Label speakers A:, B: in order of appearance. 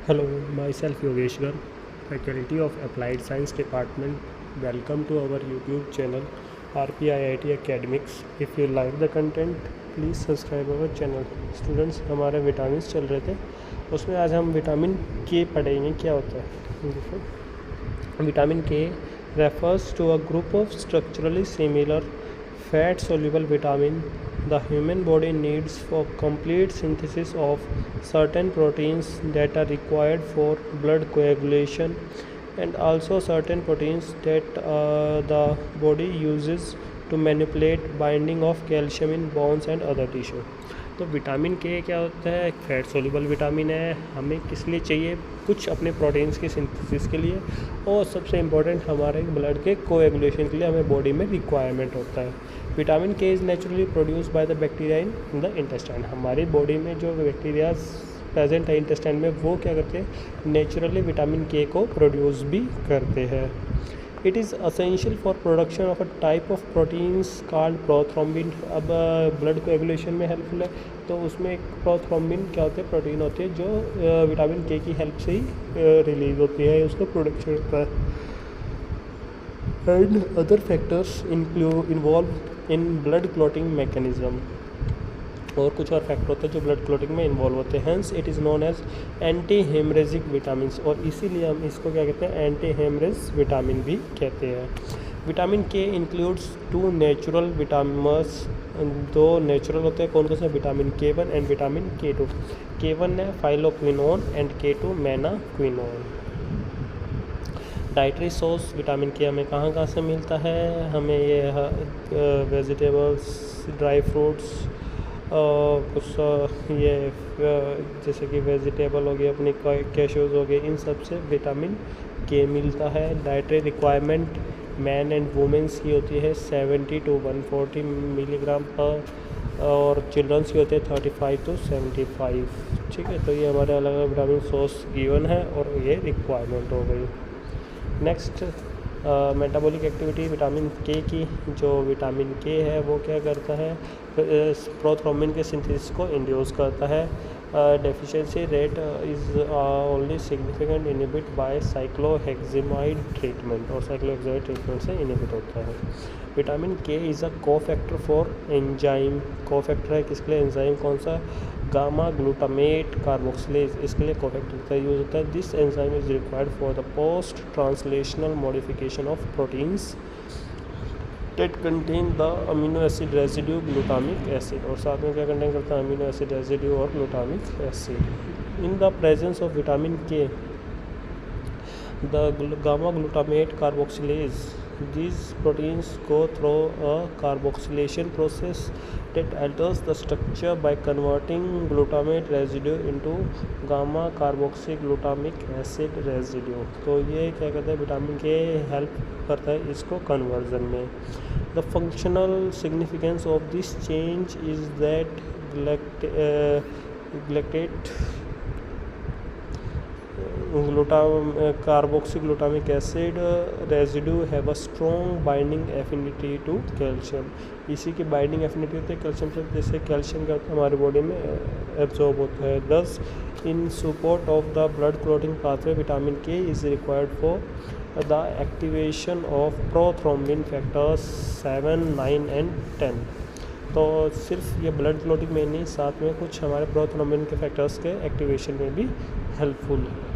A: Hello, myself Yogeshwar, Faculty of Applied Science Department. Welcome to our YouTube channel RPIIT Academics. If you like the content, please subscribe our channel. Students, हमारे vitamin चल रहे थे, उसमें आज हम vitamin के पढ़ेंगे क्या होता है। देखो, विटामिन के refers to a group of structurally similar fat soluble vitamin the human body needs for complete synthesis of certain proteins that are required for blood coagulation and also certain proteins that the body uses to manipulate binding of calcium in bones and other tissue। तो vitamin के क्या होता है, एक fat soluble vitamin है। हमें किस लिए चाहिए, कुछ अपने प्रोटीन्स की सिंथेसिस के लिए, और सबसे इम्पोर्टेंट हमारे ब्लड के कोएगुलेशन के लिए हमें बॉडी में रिक्वायरमेंट होता है। Vitamin K is naturally produce by the bacteria in the intestine. हमारी बॉडी में जो बैक्टीरिया प्रेजेंट है इंटेस्टाइन में, वो क्या करते हैं, नेचुरली विटामिन के को प्रोड्यूस भी करते हैं। It is essential for production of a type of proteins called prothrombin. अब ब्लड कोएगुलेशन में हेल्पफुल है, तो उसमें एक प्रोथ्रोम्बिन क्या होते हैं, प्रोटीन होती है जो विटामिन के की हेल्प से ही रिलीज होती है, उसका प्रोडक्शन होता है। And other factors involve in blood clotting mechanism, और कुछ और फैक्टर होते हैं जो ब्लड क्लॉटिंग में इन्वॉल्व होते हैं। Hence it is known as anti haemorrhagic vitamin, और इसीलिए हम इसको क्या कहते हैं, एंटी हेमरेज विटामिन भी कहते हैं। विटामिन के इंक्लूड्स टू नेचुरल विटामिन्स, दो नेचुरल होते हैं, कौन कौन से, vitamin K1 and vitamin K2। K1 है phylloquinone and K2 menaquinone. Dietary source vitamin K हमें कहाँ कहाँ से मिलता है, हमें ये वेजिटेबल्स, ड्राई फ्रूट्स, कुछ ये जैसे कि वेजिटेबल हो गए, अपनी कैश्यूज हो गए, इन सब से विटामिन के मिलता है। Dietary requirement man and women's की होती है 70 to 140 मिलीग्राम पर, और चिल्ड्रंस की होती है 35 to 75। ठीक है, तो ये हमारे अलग अलग विटामिन सोर्स गिवन है और ये रिक्वायरमेंट हो गई। नेक्स्ट, मेटाबॉलिक एक्टिविटी विटामिन के की। जो विटामिन के है वो क्या करता है, प्रोथ्रोम्बिन के सिंथेसिस को इंड्यूस करता है। Deficiency rate is only significant inhibit by cycloheximide treatment, और साइक्लोहेक्सिमाइड ट्रीटमेंट से इनहिबिट होता है। Vitamin K is a cofactor for enzyme. Cofactor है किसके लिए, एंजाइम कौन सा, गामा ग्लूटामेट कार्बोक्सिलेज, इसके लिए कोफैक्टर का यूज़ होता है। This enzyme is required for the post translational modification of proteins that contain the amino acid residue glutamic acid, और साथ में क्या कंटेन करता है, अमीनो एसिड रेजिड्यू और glutamic acid. In the presence of vitamin के the gamma glutamate carboxylase, these proteins go through a carboxylation process that alters the structure by converting glutamate residue into gamma carboxyglutamic acid residue। तो ये क्या करता है, vitamin के help करता है इसको कन्वर्जन में। The functional significance of this change is that galactate carboxyglutamic acid residue have a strong binding affinity to calcium. इसी की बाइंडिंग एफिनिटी होती है कैल्शियम से, जैसे कैल्शियम क्या होता है, हमारे बॉडी में एब्जॉर्ब होता है। Thus in support of the blood clotting pathway vitamin K is required for the activation of prothrombin factors 7, 9 and 10। तो सिर्फ ये ब्लड क्लॉटिंग में नहीं, साथ में कुछ हमारे प्रोथ्रोम्बिन के फैक्टर्स के एक्टिवेशन में भी हेल्पफुल है।